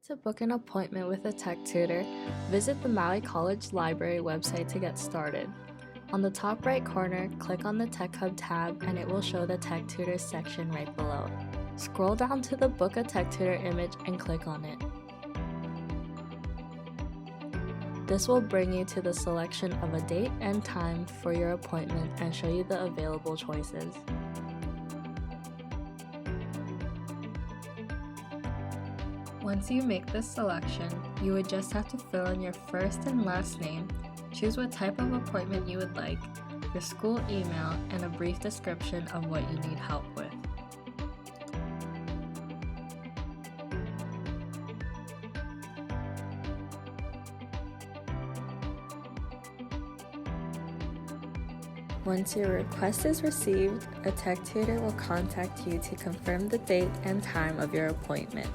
To book an appointment with a tech tutor, visit the Maui College Library website to get started. On the top right corner, click on the Tech Hub tab and it will show the Tech Tutors section right below. Scroll down to the Book a Tech Tutor image and click on it. This will bring you to the selection of a date and time for your appointment and show you the available choices. Once you make this selection, you would just have to fill in your first and last name, choose what type of appointment you would like, your school email, and a brief description of what you need help with. Once your request is received, a tech tutor will contact you to confirm the date and time of your appointment.